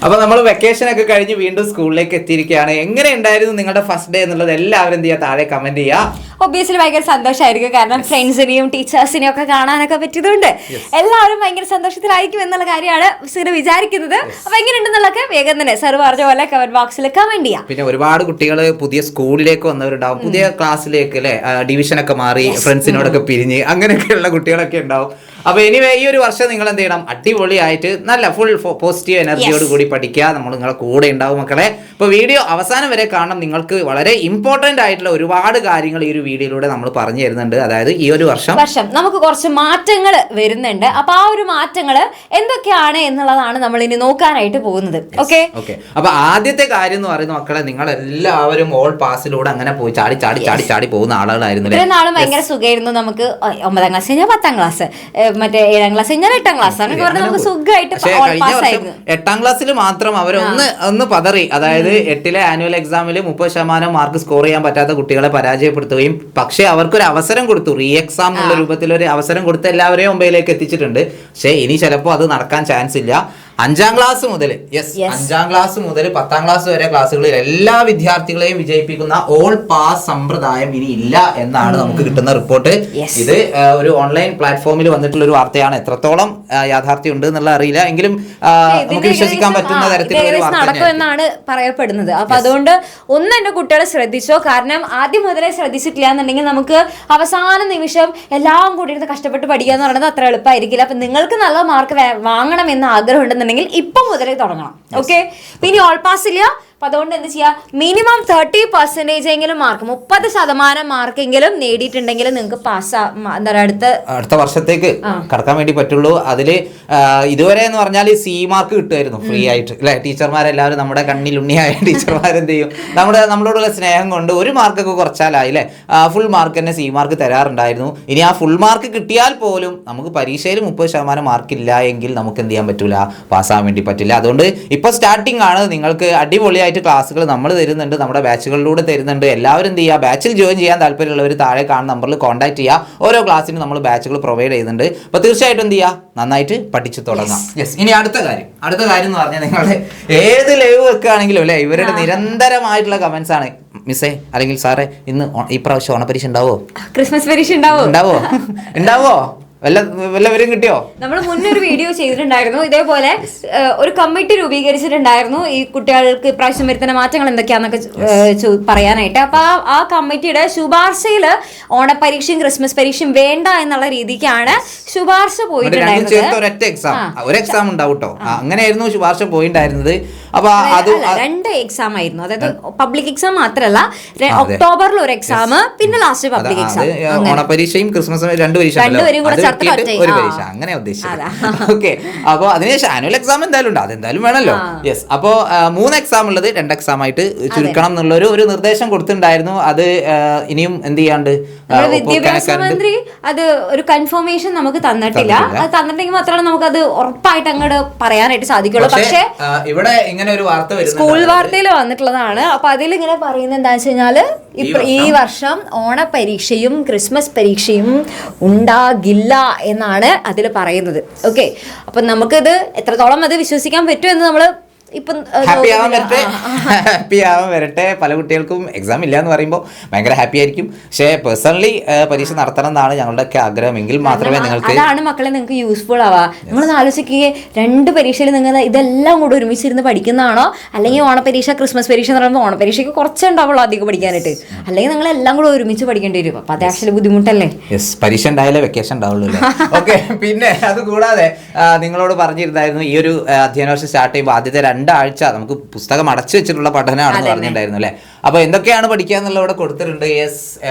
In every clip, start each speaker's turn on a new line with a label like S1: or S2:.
S1: അപ്പൊ നമ്മൾ വെക്കേഷൻ ഒക്കെ കഴിഞ്ഞ് വീണ്ടും സ്കൂളിലേക്ക് എത്തിയിരിക്കുകയാണ്. എങ്ങനെ ഉണ്ടായിരുന്നു നിങ്ങളുടെ ഫസ്റ്റ് ഡേ എന്നുള്ളത് എല്ലാവരും എന്ത് ചെയ്യുക, താഴെ കമന്റ് ചെയ്യുക.
S2: ഒബ്വിയസ്ലി ഭയങ്കര സന്തോഷമായിരിക്കും, കാരണം ഫ്രണ്ട്സിനെയും ടീച്ചേഴ്സിനെയും ഒക്കെ കാണാനൊക്കെ പറ്റിയതുകൊണ്ട് എല്ലാവരും ഭയങ്കര സന്തോഷത്തിലായിരിക്കും എന്നുള്ള കാര്യമാണ് സിന് വിചാരിക്കുന്നത്. അപ്പൊ എങ്ങനെയുണ്ടെന്നുള്ളതൊക്കെ വേഗം തന്നെ സർ പറഞ്ഞ പോലെ കമന്റ് ബോക്സിൽ കമന്റ് ചെയ്യാം.
S1: പിന്നെ ഒരുപാട് കുട്ടികൾ പുതിയ സ്കൂളിലേക്ക് വന്നവരുണ്ടാവും, പുതിയ ക്ലാസ്സിലേക്ക് അല്ലെ, ഡിവിഷനൊക്കെ മാറി ഫ്രണ്ട്സിനോടൊക്കെ പിരിഞ്ഞ് അങ്ങനെയൊക്കെയുള്ള കുട്ടികളൊക്കെ ഉണ്ടാവും. അപ്പൊ എനിവേ ഈ ഒരു വർഷം നിങ്ങൾ എന്ത് ചെയ്യണം, അടിപൊളിയായിട്ട് നല്ല ഫുൾ പോസിറ്റീവ് എനർജിയോട് കൂടി പഠിക്കുക. നമ്മൾ നിങ്ങളെ കൂടെ ഉണ്ടാവും മക്കളെ. ഇപ്പൊ വീഡിയോ അവസാനം വരെ കാണണം. നിങ്ങൾക്ക് വളരെ ഇമ്പോർട്ടന്റ് ആയിട്ടുള്ള ഒരുപാട് കാര്യങ്ങൾ ഈ ഒരു വീഡിയോയിലൂടെ നമ്മൾ പറഞ്ഞു തരുന്നുണ്ട്. അതായത് ഈ ഒരു വർഷം
S2: നമുക്ക് കുറച്ച് മാറ്റങ്ങൾ വരുന്നുണ്ട്. അപ്പൊ ആ ഒരു മാറ്റങ്ങൾ എന്തൊക്കെയാണ് എന്നുള്ളതാണ് നമ്മൾ ഇനി നോക്കാനായിട്ട് പോകുന്നത്. ഓക്കെ.
S1: അപ്പൊ ആദ്യത്തെ കാര്യം എന്ന് പറയുന്ന മക്കളെ, നിങ്ങൾ എല്ലാവരും ഓൾ പാസിലൂടെ അങ്ങനെ പോയി ചാടി ചാടി ചാടി ചാടി പോകുന്ന ആളുകളായിരുന്നു.
S2: ഇത്രയും നാളും ഭയങ്കര സുഖമായിരുന്നു. നമുക്ക് 9ാം ക്ലാസ് കഴിഞ്ഞാൽ 10ാം ക്ലാസ്, മറ്റേ 7ാം ക്ലാസ് കഴിഞ്ഞാൽ 8ാം ക്ലാസ് ആണ് പറഞ്ഞാൽ നമുക്ക് സുഖമായിട്ട്.
S1: 8ാം ക്ലാസ്സിൽ മാത്രം ഒന്ന് പതറി. അതായത് 8ലെ ആനുവൽ എക്സാമിൽ 30% മാർക്ക് സ്കോർ ചെയ്യാൻ പറ്റാത്ത കുട്ടികളെ പരാജയപ്പെടുത്തുകയും, പക്ഷെ അവർക്കൊരു അവസരം കൊടുത്തു, റീ എക്സാം എന്നുള്ള രൂപത്തിൽ ഒരു അവസരം കൊടുത്ത് എല്ലാവരെയും മുമ്പിലേക്ക് എത്തിച്ചിട്ടുണ്ട്. പക്ഷെ ഇനി ചിലപ്പോൾ അത് നടക്കാൻ ചാൻസ് ഇല്ല. 5ാം ക്ലാസ് മുതൽ 5ാം ക്ലാസ് മുതൽ 10ാം ക്ലാസ് വരെ ക്ലാസ്സുകളിൽ എല്ലാ വിദ്യാർത്ഥികളെയും വിജയിപ്പിക്കുന്ന ഓൾ പാസ് സമ്പ്രദായം ഇനി ഇല്ല എന്നാണ് നമുക്ക് കിട്ടുന്ന റിപ്പോർട്ട്. ഇത് ഒരു ഓൺലൈൻ പ്ലാറ്റ്ഫോമിൽ വന്നിട്ടുള്ള ഒരു വാർത്തയാണ്. എത്രത്തോളം യാഥാർത്ഥ്യം ഉണ്ട് എന്നുള്ള അറിയില്ല, എങ്കിലും നമുക്ക് വിശ്വസിക്കാൻ പറ്റുന്ന തരത്തിലുള്ള ഒരു വാർത്ത
S2: എന്നാണ് പറയപ്പെടുന്നത്. അപ്പൊ അതുകൊണ്ട് ഒന്ന് എന്റെ കുട്ടികളെ ശ്രദ്ധിച്ചോ, കാരണം ആദ്യം മുതലേ ശ്രദ്ധിച്ചിട്ടില്ല എന്നുണ്ടെങ്കിൽ നമുക്ക് അവസാന നിമിഷം എല്ലാം കൂടി ഇരുന്ന് കഷ്ടപ്പെട്ട് പഠിക്കുക എന്ന് പറയുന്നത് അത്ര എളുപ്പമായിരിക്കില്ല. അപ്പൊ നിങ്ങൾക്ക് നല്ല മാർക്ക് വാങ്ങണം എന്ന് ആഗ്രഹം ഉണ്ടെന്നുണ്ടെങ്കിൽ ഇപ്പൊ മുതലേ തുടങ്ങണം. ഓക്കെ. പിന്നെ ഓൾ പാസ് ഇല്ല. അപ്പൊ അതുകൊണ്ട് എന്ത് ചെയ്യാ, മിനിമം 30% എങ്കിലും മാർക്ക്, 30% മാർക്കെങ്കിലും നേടിയിട്ടുണ്ടെങ്കിൽ നിങ്ങൾക്ക് പാസ്
S1: അടുത്ത വർഷത്തേക്ക് കടക്കാൻ വേണ്ടി പറ്റുള്ളൂ. അതില് ഇതുവരെ എന്ന് പറഞ്ഞാൽ സി മാർക്ക് കിട്ടുമായിരുന്നു ഫ്രീ ആയിട്ട് അല്ലെ. ടീച്ചർമാരെല്ലാവരും നമ്മുടെ കണ്ണിൽ ഉണ്ണിയായ ടീച്ചർമാരെന്ത് ചെയ്യും, നമ്മളോടുള്ള സ്നേഹം കൊണ്ട് ഒരു മാർക്കൊക്കെ കുറച്ചാലായി അല്ലെ, ഫുൾ മാർക്ക് തന്നെ സി മാർക്ക് തരാറുണ്ടായിരുന്നു. ഇനി ആ ഫുൾ മാർക്ക് കിട്ടിയാൽ പോലും നമുക്ക് പരീക്ഷയിൽ 30% മാർക്ക് ഇല്ല എങ്കിൽ നമുക്ക് എന്ത് ചെയ്യാൻ പറ്റൂല, പാസ്സാകാൻ വേണ്ടി പറ്റില്ല. അതുകൊണ്ട് ഇപ്പൊ സ്റ്റാർട്ടിംഗ് ആണ്. നിങ്ങൾക്ക് അടിപൊളിയായി ക്ലാസ്സുകൾ നമ്മൾ തരുന്നുണ്ട്, നമ്മുടെ ബാച്ചുകളിലൂടെ തരുന്നുണ്ട്. എല്ലാവരും എന്ത് ചെയ്യുക, ബാച്ചിൽ ജോയിൻ ചെയ്യാൻ താല്പര്യമുള്ളവർ താഴെ കാണുന്ന നമ്പറിൽ കോൺടാക്ട് ചെയ്യുക. ഓരോ ക്ലാസ്സിനും നമ്മൾ ബാച്ചുകൾ പ്രൊവൈഡ് ചെയ്യുന്നുണ്ട്. അപ്പോൾ തീർച്ചയായിട്ടും എന്ത് ചെയ്യുക, നന്നായിട്ട് പഠിച്ചു തുടങ്ങാം. ഇനി അടുത്ത കാര്യം എന്ന് പറഞ്ഞാൽ, നിങ്ങളുടെ ഏത് ലൈവ് വെക്കുകയാണെങ്കിലും അല്ലെ, ഇവരുടെ നിരന്തരമായിട്ടുള്ള കമന്റ്സ് ആണ്. മിസ്സേ അല്ലെങ്കിൽ സാറേ, ഇന്ന് ഈ പ്രാവശ്യം ഓണപരീക്ഷ ഉണ്ടാവോ,
S2: ക്രിസ്മസ് പരീക്ഷ
S1: ഉണ്ടാവോ വല്ലവരും കിട്ടിയോ?
S2: നമ്മൾ മുന്നേ ഒരു വീഡിയോ ചെയ്തിട്ടുണ്ടായിരുന്നു ഇതേപോലെ. ഒരു കമ്മിറ്റി രൂപീകരിച്ചിട്ടുണ്ടായിരുന്നു ഈ കുട്ടികൾക്ക് ഇപ്രാവശ്യം വരുത്തുന്ന മാറ്റങ്ങൾ എന്തൊക്കെയാന്നൊക്കെ പറയാനായിട്ട്. അപ്പൊ ആ കമ്മിറ്റിയുടെ ശുപാർശയില് ഓണപരീക്ഷയും ക്രിസ്മസ് പരീക്ഷയും വേണ്ട എന്നുള്ള രീതിക്കാണ് ശുപാർശ പോയിട്ടുണ്ടായിരുന്നത്.
S1: ഒരു എക്സാം ഉണ്ടാവും കേട്ടോ, അങ്ങനെയായിരുന്നു ശുപാർശ പോയിട്ടുണ്ടായിരുന്നത്. അപ്പൊ അത്
S2: 2 എക്സാം ആയിരുന്നു. അതായത് പബ്ലിക് എക്സാം മാത്രല്ല, ഒക്ടോബറിൽ ഒരു എക്സാം, പിന്നെ ലാസ്റ്റ് പബ്ലിക് എക്സാം.
S1: ഓണപരീക്ഷയും ക്രിസ്മസും രണ്ടുപേരും കൂടെ ഒരു പരീക്ഷ അങ്ങനെ ഉദ്ദേശിച്ചത്. ഓക്കെ. അപ്പൊ അതിനുശേഷം ആനുവൽ എക്സാം എന്തായാലും ഉണ്ട്, അതെന്തായാലും വേണമല്ലോ. യെസ്. അപ്പോ 3 എക്സാം ഉള്ളത് 2 എക്സാം ആയിട്ട് ചുരുക്കണം എന്നുള്ള ഒരു നിർദ്ദേശം കൊടുത്തിട്ടുണ്ടായിരുന്നു. അത് ഇനിയും എന്ത് ചെയ്യാണ്ട്
S2: വിദ്യാഭ്യാസ മന്ത്രി അത് ഒരു കൺഫർമേഷൻ നമുക്ക് തന്നിട്ടില്ല. അത് തന്നിട്ടെങ്കിൽ മാത്രമേ നമുക്ക് അത് ഉറപ്പായിട്ട് അങ്ങോട്ട് പറയാനായിട്ട് സാധിക്കുള്ളൂ. പക്ഷേ
S1: ഇവിടെ ഇങ്ങനെ ഒരു വാർത്ത
S2: സ്കൂൾ വാർത്തയിൽ വന്നിട്ടുള്ളതാണ്. അപ്പൊ അതിൽ ഇങ്ങനെ പറയുന്നത് എന്താ വെച്ച് കഴിഞ്ഞാല്, ഈ വർഷം ഓണപരീക്ഷയും ക്രിസ്മസ് പരീക്ഷയും ഉണ്ടാകില്ല എന്നാണ് അതിൽ പറയുന്നത്. ഓക്കെ. അപ്പൊ നമുക്കിത് എത്രത്തോളം അത് വിശ്വസിക്കാൻ പറ്റും എന്ന് നമ്മള്
S1: ഹാപ്പി ആവാൻ വരട്ടെ. പല കുട്ടികൾക്കും എക്സാം ഇല്ല എന്ന് പറയുമ്പോൾ ഭയങ്കര ഹാപ്പി ആയിരിക്കും. പക്ഷേ പേഴ്സണലി പരീക്ഷ നടത്തണം എന്നാണ് ഞങ്ങളുടെ ഒക്കെ ആഗ്രഹം. എങ്കിൽ മാത്രമേ നിങ്ങൾക്ക്
S2: അതാണ് മക്കളെ നിങ്ങൾക്ക് യൂസ്ഫുൾ ആവാ. നിങ്ങളൊന്ന് ആലോചിക്കുകയെ, 2 പരീക്ഷയിൽ നിങ്ങൾ ഇതെല്ലാം കൂടെ ഒരുമിച്ചിരുന്ന് പഠിക്കുന്നതാണോ, അല്ലെങ്കിൽ ഓണപരീക്ഷ ക്രിസ്മസ് പരീക്ഷ എന്ന് പറയുമ്പോൾ ഓണപരീക്ഷയ്ക്ക് കുറച്ചേ ഉണ്ടാവുള്ളൂ അധികം പഠിക്കാനായിട്ട്, അല്ലെങ്കിൽ നിങ്ങൾ എല്ലാം കൂടെ ഒരുമിച്ച് പഠിക്കേണ്ടി വരും. അപ്പൊ അത് ആക്ച്വലി ബുദ്ധിമുട്ടല്ലേ.
S1: പരീക്ഷ ഉണ്ടായാലേ വെക്കേഷൻ ഉണ്ടാവുള്ളൂ. ഓക്കെ. പിന്നെ അത് കൂടാതെ നിങ്ങളോട് പറഞ്ഞിരുന്നായിരുന്നു, ഈ ഒരു അധ്യയന വർഷം സ്റ്റാർട്ട് ചെയ്യുമ്പോൾ ആദ്യത്തെ 2 ആഴ്ച നമുക്ക് പുസ്തകം അടച്ചു വെച്ചിട്ടുള്ള പഠനമാണെന്ന് പറഞ്ഞിട്ടുണ്ടായിരുന്നു അല്ലെ. അപ്പൊ എന്തൊക്കെയാണ് പഠിക്കുക എന്നുള്ള ഇവിടെ കൊടുത്തിട്ടുണ്ട്.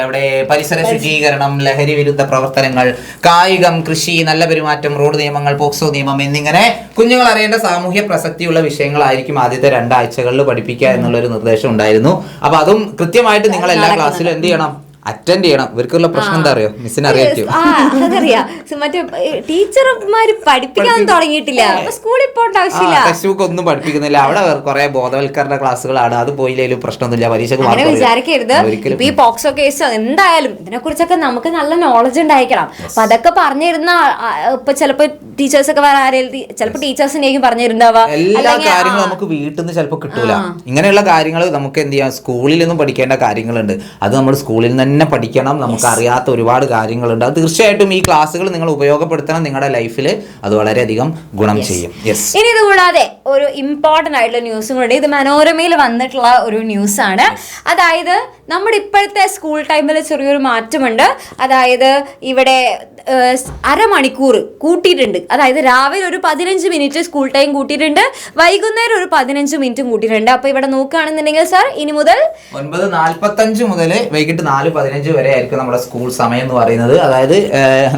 S1: അവിടെ പരിസര ശുചീകരണം, ലഹരി വിരുദ്ധ പ്രവർത്തനങ്ങൾ, കായികം, കൃഷി, നല്ല പെരുമാറ്റം, റോഡ് നിയമങ്ങൾ, പോക്സോ നിയമം എന്നിങ്ങനെ കുഞ്ഞുങ്ങൾ അറിയേണ്ട സാമൂഹ്യ പ്രസക്തിയുള്ള വിഷയങ്ങളായിരിക്കും ആദ്യത്തെ 2 ആഴ്ചകളിൽ പഠിപ്പിക്കുക എന്നുള്ളൊരു നിർദ്ദേശം ഉണ്ടായിരുന്നു. അപ്പൊ അതും കൃത്യമായിട്ട് നിങ്ങൾ എല്ലാ ക്ലാസ്സിലും എന്ത് ചെയ്യണം, അറ്റൻഡ് ചെയ്യണം. ഇവർക്കുള്ള പ്രശ്നം എന്താ അറിയോ, മിസ്സിന് അറിയാം.
S2: അതറിയാം. മറ്റേ ടീച്ചർമാര് പഠിപ്പിക്കാൻ തുടങ്ങിയിട്ടില്ല, സ്കൂളിൽ പോകേണ്ട ആവശ്യമില്ല.
S1: ടെക്സ്റ്റ് ബുക്ക് ഒന്നും പഠിപ്പിക്കുന്നില്ല. അവിടെ കുറെ ബോധവൽക്കരണ ക്ലാസ്സുകളാണ്. അത് പോയില്ലേലും പ്രശ്നമൊന്നുമില്ല. പരീക്ഷക്ക്
S2: അങ്ങനെ വിചാരിക്കരുത്. ഇപ്പൊ ഈ പോക്സോ കേസ് എന്തായാലും ഇതിനെ കുറിച്ചൊക്കെ നമുക്ക് നല്ല നോളജ് ഉണ്ടായിരിക്കണം. അപ്പൊ അതൊക്കെ പറഞ്ഞിരുന്ന ഇപ്പൊ ചിലപ്പോ ടീച്ചേഴ്സ് ഒക്കെ വേറെ ആരെങ്കിലും ചിലപ്പോ ടീച്ചേഴ്സിനെയും പറഞ്ഞിരുന്നാവാ.
S1: എല്ലാ കാര്യങ്ങളും നമുക്ക് വീട്ടിൽ നിന്ന് ചിലപ്പോൾ കിട്ടൂല. ഇങ്ങനെയുള്ള കാര്യങ്ങൾ നമുക്ക് എന്ത് ചെയ്യാം, സ്കൂളിൽ നിന്നും പഠിക്കേണ്ട കാര്യങ്ങളുണ്ട്. അത് നമ്മൾ സ്കൂളിൽ നിന്ന് തന്നെ പഠിക്കണം. നമുക്ക് അറിയാത്ത ഒരുപാട് കാര്യങ്ങളുണ്ട്. അത് തീർച്ചയായിട്ടും ഈ ക്ലാസ്സുകൾ നിങ്ങൾ ഉപയോഗപ്പെടുത്തണം. നിങ്ങളുടെ ലൈഫിൽ അത് വളരെയധികം ഗുണം ചെയ്യും.
S2: ഇനി ഇത് കൂടാതെ ഒരു ഇമ്പോർട്ടന്റ് ആയിട്ടുള്ള ന്യൂസും കൂടെ, ഇത് മനോരമയിൽ വന്നിട്ടുള്ള ഒരു ന്യൂസ് ആണ്. അതായത് നമ്മുടെ ഇപ്പോഴത്തെ സ്കൂൾ ടൈമിൽ ചെറിയൊരു മാറ്റമുണ്ട്. അതായത് ഇവിടെ അരമണിക്കൂർ കൂട്ടിയിട്ടുണ്ട്. അതായത് രാവിലെ ഒരു 15 മിനിറ്റ് സ്കൂൾ ടൈം കൂട്ടിയിട്ടുണ്ട്, വൈകുന്നേരം ഒരു 15 മിനിറ്റും കൂട്ടിയിട്ടുണ്ട്. അപ്പൊ ഇവിടെ നോക്കുകയാണെന്നുണ്ടെങ്കിൽ സാർ ഇനി മുതൽ
S1: 9:45 മുതൽ വൈകിട്ട് 4:15 വരെ ആയിരിക്കും നമ്മുടെ സ്കൂൾ സമയം എന്ന് പറയുന്നത്. അതായത്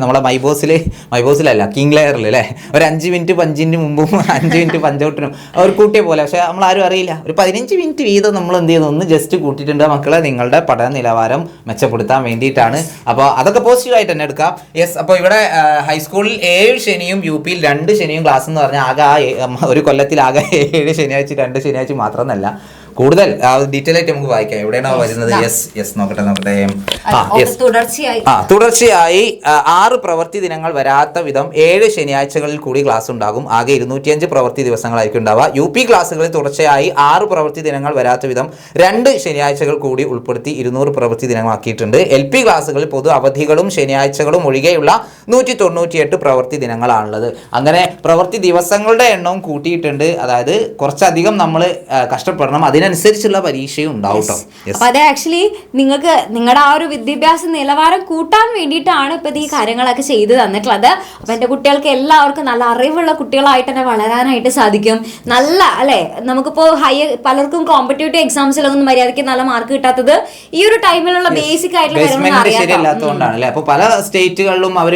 S1: നമ്മുടെ മൈബോസിലല്ല കിങ് ലെയറിൽ അല്ലേ, ഒരു 5 മിനിറ്റ് പഞ്ചിന് മുമ്പും 5 മിനിറ്റ് പഞ്ചൗട്ടിനും അവർ കൂട്ടിയ പോലെ. പക്ഷെ നമ്മൾ ആരും അറിയില്ല, ഒരു 15 മിനിറ്റ് വീതം നമ്മൾ എന്ത് ചെയ്യുന്നു, ഒന്ന് ജസ്റ്റ് കൂട്ടിയിട്ടുണ്ട്. മക്കളെ നിങ്ങളുടെ പഠന നിലവാരം മെച്ചപ്പെടുത്താൻ വേണ്ടിയിട്ടാണ്. അപ്പോൾ അതൊക്കെ പോസിറ്റീവായിട്ട് തന്നെ എടുക്കാം. യെസ്. അപ്പോൾ ഇവിടെ ഹൈസ്കൂളിൽ 7 ശനിയും UP-യിൽ 2 ശനിയും ക്ലാസ് എന്ന് പറഞ്ഞാൽ ഒരു കൊല്ലത്തിൽ ആകെ 7 ശനിയാഴ്ച 2 ശനിയാഴ്ച മാത്രമെന്നല്ല, കൂടുതൽ ഡീറ്റെയിൽ ആയിട്ട് നമുക്ക് വായിക്കാം. എവിടെയാണോ വരുന്നത്? യെസ് നോക്കട്ടെ. തുടർച്ചയായി 6 പ്രവൃത്തി ദിനങ്ങൾ വരാത്ത വിധം 7 ശനിയാഴ്ചകളിൽ കൂടി ക്ലാസ് ഉണ്ടാകും. ആകെ 205 പ്രവൃത്തി ദിവസങ്ങളായിരിക്കും ഉണ്ടാവുക. UP ക്ലാസ്സുകളിൽ തുടർച്ചയായി 6 പ്രവൃത്തി ദിനങ്ങൾ വരാത്ത വിധം 2 ശനിയാഴ്ചകൾ കൂടി ഉൾപ്പെടുത്തി 200 പ്രവൃത്തി ദിനമാക്കിയിട്ടുണ്ട്. LP ക്ലാസ്സുകളിൽ പൊതു അവധികളും ശനിയാഴ്ചകളും ഒഴികെയുള്ള 198 പ്രവൃത്തി ദിനങ്ങളാണുള്ളത്. അങ്ങനെ പ്രവൃത്തി ദിവസങ്ങളുടെ എണ്ണവും കൂട്ടിയിട്ടുണ്ട്. അതായത് കുറച്ചധികം നമ്മൾ കഷ്ടപ്പെടണം, അതിനനുസരിച്ചുള്ള പരീക്ഷയും ഉണ്ടാവും കേട്ടോ.
S2: അപ്പൊ അത് ആക്ച്വലി നിങ്ങൾക്ക് നിങ്ങളുടെ ആ ഒരു വിദ്യാഭ്യാസ നിലവാരം കൂട്ടാൻ വേണ്ടിയിട്ടാണ് ഇപ്പൊ ഈ കാര്യങ്ങളൊക്കെ ചെയ്തു തന്നിട്ടുള്ളത്. അപ്പൊ എന്റെ കുട്ടികൾക്ക് എല്ലാവർക്കും നല്ല അറിവുള്ള കുട്ടികളായിട്ട് തന്നെ വളരാനായിട്ട് സാധിക്കും. നല്ല അല്ലെ, നമുക്കിപ്പോ പലർക്കും കോമ്പറ്റേറ്റീവ് എക്സാംസിലൊന്നും മര്യാദയ്ക്ക് നല്ല മാർക്ക് കിട്ടാത്തത് ഈ ഒരു ടൈമിലുള്ള ബേസിക് ആയിട്ടുള്ള കാര്യങ്ങൾ
S1: ശരിയല്ലാത്തതുകൊണ്ടാണ് അല്ലെ. അപ്പൊ പല സ്റ്റേറ്റുകളിലും അവർ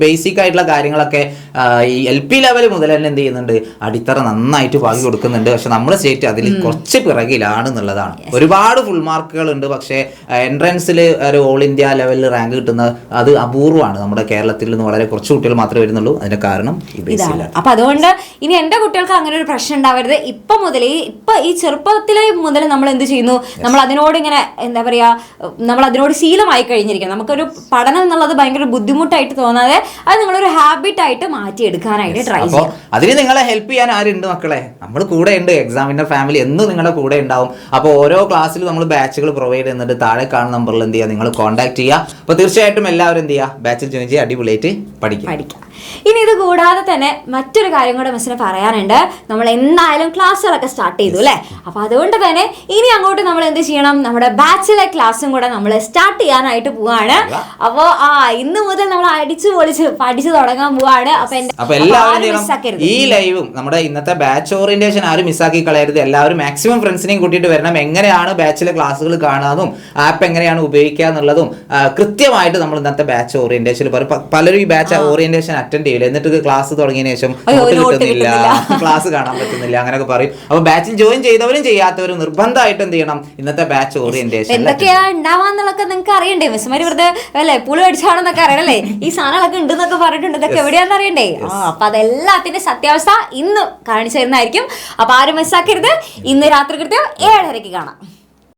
S1: ബേസിക് ആയിട്ടുള്ള കാര്യങ്ങളൊക്കെ ഈ LP ലെവൽ മുതൽ തന്നെ എന്ത് ചെയ്യുന്നുണ്ട്, അടിത്തറ നന്നായിട്ട് പാകി കൊടുക്കുന്നുണ്ട്. പക്ഷെ നമ്മുടെ സ്റ്റേറ്റ് അതിൽ കുറച്ച് പിറകിലാണെന്നുള്ളതാണ്. ഒരുപാട് ഫുൾ മാർക്കുകൾ ഉണ്ട്, പക്ഷേ എൻട്രൻസിൽ ഒരു ഓൾ ഇന്ത്യ ലെവലിൽ റാങ്ക് കിട്ടുന്നത് അത് അപൂർവമാണ്. നമ്മുടെ കേരളത്തിൽ നിന്ന് വളരെ കുറച്ച് കുട്ടികൾ മാത്രമേ വരുന്നുള്ളൂ. അതിന്റെ കാരണം
S2: ഇതാണ്. അപ്പൊ അതുകൊണ്ട് ഇനി എന്റെ കുട്ടികൾക്ക് അങ്ങനെ ഒരു പ്രശ്നം ഉണ്ടാവരുത്. ഇപ്പൊ ഈ ചെറുപ്പത്തിലെ മുതൽ നമ്മൾ എന്ത് ചെയ്യുന്നു, നമ്മൾ അതിനോട് ഇങ്ങനെ എന്താ പറയാ, നമ്മൾ അതിനോട് ശീലമായി കഴിഞ്ഞിരിക്കണം. നമുക്കൊരു പഠനം എന്നുള്ളത് ഭയങ്കര ബുദ്ധിമുട്ടായിട്ട് തോന്നാതെ അത് നിങ്ങളൊരു ഹാബിറ്റ് ആയിട്ട് മാറ്റിയെടുക്കാനായിട്ട് ട്രൈ ചെയ്യാം.
S1: അതിന് നിങ്ങളെ ഹെൽപ്പ് ചെയ്യാൻ ആരുണ്ട് മക്കളെ? നമ്മൾ കൂടെ ഉണ്ട്. എക്സാമിന്റെ ഫാമിലി എന്നും നിങ്ങളുടെ കൂടെ ഉണ്ടാവും. അപ്പോൾ ഓരോ ക്ലാസ്സിലും നമ്മൾ ബാച്ചുകൾ പ്രൊവൈഡ് ചെയ്യുന്നുണ്ട്. താഴെ കാണുന്ന നമ്പറിൽ എന്ത് ചെയ്യുക, നിങ്ങൾ കോൺടാക്ട് ചെയ്യുക. അപ്പോൾ തീർച്ചയായിട്ടും എല്ലാവരും എന്ത് ചെയ്യുക, ബാച്ചിൽ ജോയിൻ ചെയ്യുക, അടിപൊളിയായിട്ട് പഠിക്കാം.
S2: ഇനി ഇത് കൂടാതെ തന്നെ മറ്റൊരു കാര്യം കൂടെ മിസ്സിന് പറയാനുണ്ട്. നമ്മൾ എന്തായാലും ക്ലാസ്സുകളൊക്കെ സ്റ്റാർട്ട് ചെയ്തു അല്ലേ. അപ്പൊ അതുകൊണ്ട് തന്നെ ഇനി അങ്ങോട്ട് നമ്മൾ എന്ത് ചെയ്യണം, നമ്മുടെ ബാച്ചിലെ ക്ലാസ്സും കൂടെ നമ്മൾ സ്റ്റാർട്ട് ചെയ്യാനായിട്ട് പോവാണ്. അപ്പോ ഇന്ന് മുതൽ നമ്മൾ അടിച്ചു പൊളിച്ച് പഠിച്ചു തുടങ്ങാൻ പോവാണ്.
S1: അപ്പൊ എല്ലാവരും ഈ ലൈവും നമ്മുടെ ഇന്നത്തെ ബാച്ച് ഓറിയന്റേഷൻ ആരും മിസ്സാക്കി കളയരുത്. എല്ലാവരും മാക്സിമം ഫ്രണ്ട്സിനെയും കൂട്ടിയിട്ട് വരണം. എങ്ങനെയാണ് ബാച്ചിലെ ക്ലാസ്സുകൾ കാണാനും ആപ്പ് എങ്ങനെയാണ് ഉപയോഗിക്കുക എന്നുള്ളതും കൃത്യമായിട്ട് നമ്മൾ ഇന്നത്തെ ബാച്ച് ഓറിയന്റേഷൻ പലരും ഈ ബാച്ച് ഓറിയന്റേഷൻ അറ്റൻഡ് ചെയ്യില്ല. എന്നിട്ട് ക്ലാസ് തുടങ്ങിയതിനു ശേഷം കിട്ടുന്നില്ല, ക്ലാസ് കാണാൻ പറ്റുന്നില്ല, അങ്ങനെയൊക്കെ പറയും. അപ്പൊ ബാച്ചിൽ ജോയിൻ ചെയ്തവരും ചെയ്യാത്തവരും നിർബന്ധമായിട്ട് എന്ത് ചെയ്യണം, ഇന്നത്തെ ബാച്ച് ഓറിയന്റേഷൻ
S2: എന്തൊക്കെയാ ഉണ്ടാവാന്നുള്ളതൊക്കെ നിങ്ങൾക്ക് അറിയണ്ടേ? മിസ്സുമാര് വെറുതെ അല്ലെ പുളി അടിച്ചാണെന്നൊക്കെ അറിയണല്ലേ, ഈ സാധനങ്ങളൊക്കെ ഉണ്ടെന്നൊക്കെ പറഞ്ഞിട്ടുണ്ട്. ഇതൊക്കെ എവിടെയാണെന്ന് അറിയണ്ടേ? അപ്പൊ അതെല്ലാത്തിന്റെ സത്യാവസ്ഥ ഇന്ന് കാണിച്ചു തരുന്നതായിരിക്കും. അപ്പൊ ആരും മിസ്സാക്കരുത്. ഇന്ന് രാത്രി കൃത്യം 7:30 കാണാം.